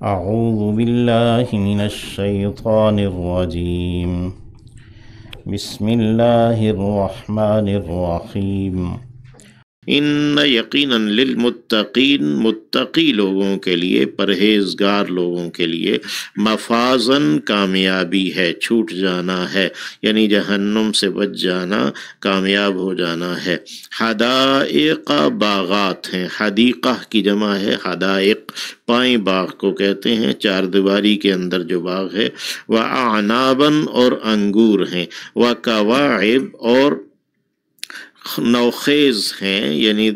أعوذ بالله من الشيطان الرجيم. بسم الله الرحمن الرحیم. ان یقیناً للمتقین، متقی لوگوں کے لیے، پرہیزگار لوگوں کے لیے، مفازن کامیابی ہے، چھوٹ جانا ہے، یعنی جہنم سے بچ جانا، کامیاب ہو جانا ہے۔ حدائق باغات ہیں، حدیقہ کی جمع ہے حدائق، پائیں باغ کو کہتے ہیں، چار دیواری کے اندر جو باغ ہے۔ وَأَعْنَابًا اور انگور ہیں، وَكَوَاعِبَ اور نوخیز ہیں، یعنی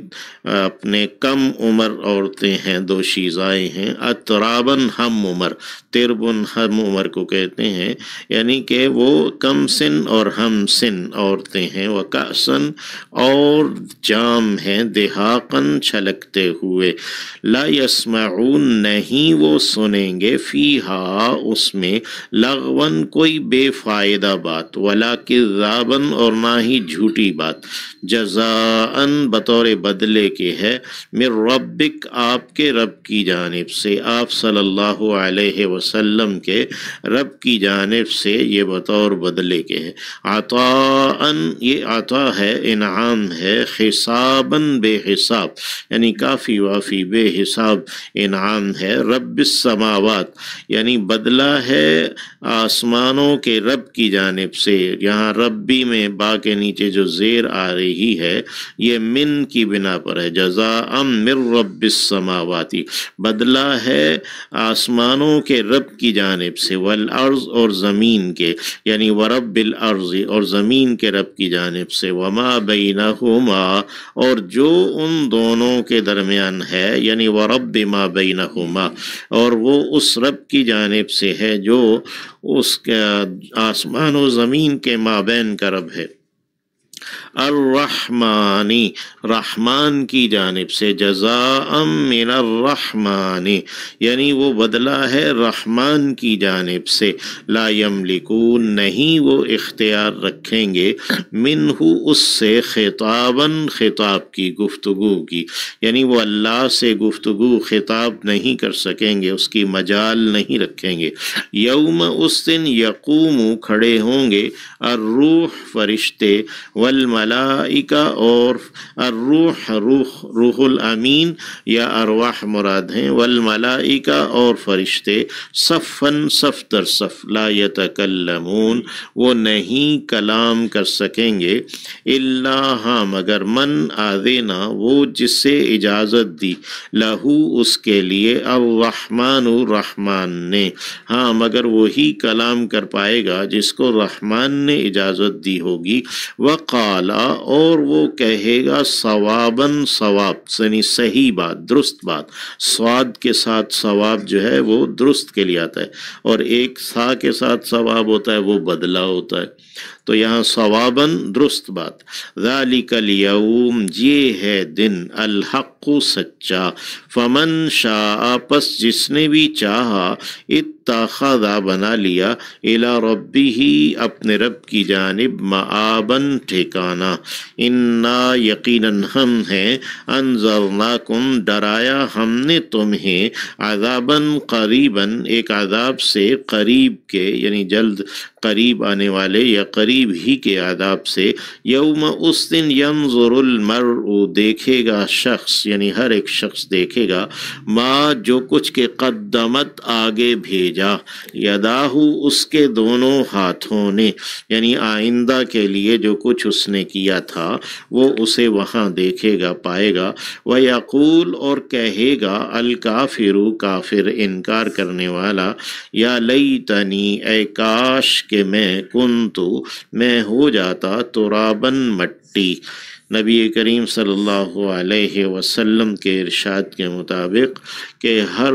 اپنے کم عمر عورتیں ہیں، دو شیزائیں ہیں۔ اترابن ہم عمر، تربن ہم عمر کو کہتے ہیں، یعنی کہ وہ کم سن اور ہم سن عورتیں ہیں۔ وکأسن اور جام ہیں، دہاقن چھلکتے ہوئے۔ لا یسمعون نہیں وہ سنیں گے، فیہا اس میں، لغون کوئی بے فائدہ بات، ولا کذابن اور نہ ہی جھوٹی بات، جزاءً بطور بدلے کے ہے، من ربک آپ کے رب کی جانب سے، آپ صلی اللہ علیہ وسلم کے رب کی جانب سے یہ بطور بدلے کے ہے۔ عطاءً یہ عطا ہے، انعام ہے، حساباً بے حساب، یعنی کافی وافی بے حساب انعام ہے۔ رب السماوات یعنی بدلہ ہے آسمانوں کے رب کی جانب سے۔ یہاں ربی میں با کے نیچے جو زیر آ رہی ہے یہ من کی بنا پر ہے، جزاء من رب السماوات، بدلہ ہے آسمانوں کے رب کی جانب سے، والارض اور زمین کے، یعنی ورب الارض اور زمین کے رب کی جانب سے، وما بینہما اور جو ان دونوں کے درمیان ہے، یعنی ورب ما بینہما اور وہ اس رب کی جانب سے ہے جو اس کے آسمان و زمین کے مابین کا رب ہے۔ الرحمانی رحمان کی جانب سے، جزاء من الرحمن یعنی وہ بدلہ ہے رحمان کی جانب سے۔ لا یملکون نہیں وہ اختیار رکھیں گے، منہ اس سے، خطاباً خطاب کی، گفتگو کی، یعنی وہ اللہ سے گفتگو خطاب نہیں کر سکیں گے، اس کی مجال نہیں رکھیں گے۔ یوم اس دن، یقوم کھڑے ہوں گے، الروح فرشتے، والملائکہ اور الروح روح الامین یا ارواح مراد ہیں، والملائکہ اور فرشتے، صفاً صف در صف، لا یتکلمون وہ نہیں کلام کر سکیں گے، الا ہاں مگر، من آذینا وہ جس سے اجازت دی، لہو اس کے لیے، الرحمن رحمان نے، ہاں مگر وہی کلام کر پائے گا جس کو رحمان نے اجازت دی ہوگی۔ وقالا اور وہ کہے گا، ثواباً ثواب، یعنی صحیح بات، درست بات، صاد کے ساتھ ثواب جو ہے وہ درست کے لیے آتا ہے، اور ایک سا کے ساتھ ثواب ہوتا ہے وہ بدلہ ہوتا ہے، تو یہاں ثواباً درست بات۔ ذالک الیوم یہ ہے دن، الحق سچا، فمن شاء پس جس نے بھی چاہا، اتخذ بنا لیا، الی ربہ اپنے رب کی جانب، مآباً ٹھکانہ۔ انا یقیناً ہم ہیں، انذرناکم ڈرایا ہم نے تمہیں، عذاباً قریباً ایک عذاب سے قریب کے، یعنی جلد قریب آنے والے یا قریب ہی کے عذاب سے۔ یوم اس دن، ینظر المرء دیکھے گا شخص، یعنی ہر ایک شخص دیکھے گا، ما جو کچھ کے قدمت آگے بھیجا، یداہ اس کے دونوں ہاتھوں نے، یعنی آئندہ کے لیے جو کچھ اس نے کیا تھا وہ اسے وہاں دیکھے گا، پائے گا۔ وَيَقُول اور کہے گا، الکافر کافر، انکار کرنے والا، یا لیتنی اے کاش کہ میں، کنتو میں ہو جاتا، ترابن مٹی۔ نبی کریم صلی اللہ علیہ وسلم کے ارشاد کے مطابق کہ ہر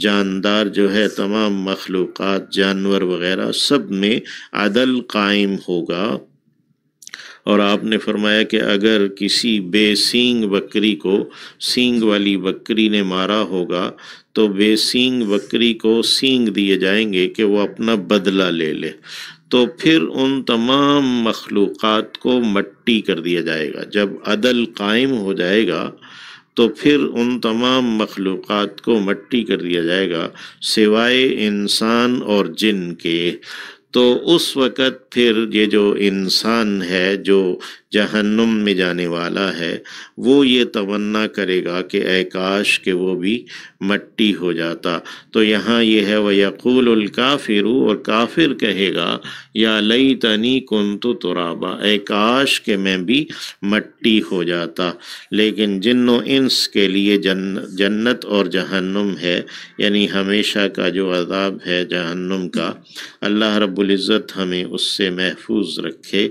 جاندار جو ہے، تمام مخلوقات، جانور وغیرہ، سب میں عدل قائم ہوگا، اور آپ نے فرمایا کہ اگر کسی بے سینگ بکری کو سینگ والی بکری نے مارا ہوگا تو بے سینگ بکری کو سینگ دیے جائیں گے کہ وہ اپنا بدلہ لے لے، تو پھر ان تمام مخلوقات کو مٹی کر دیا جائے گا۔ جب عدل قائم ہو جائے گا تو پھر ان تمام مخلوقات کو مٹی کر دیا جائے گا سوائے انسان اور جن کے۔ تو اس وقت پھر یہ جو انسان ہے جو جہنم میں جانے والا ہے وہ یہ تمنا کرے گا کہ اے کاش کہ وہ بھی مٹی ہو جاتا۔ تو یہاں یہ ہے وَيَقُولُ الْكَافِرُ، اور کافر کہے گا یا لیتنی کنت ترابا، اے کاش کہ میں بھی مٹی ہو جاتا۔ لیکن جن و انس کے لیے جنت اور جہنم ہے، یعنی ہمیشہ کا جو عذاب ہے جہنم کا، اللہ رب العزت ہمیں اس سے محفوظ رکھے۔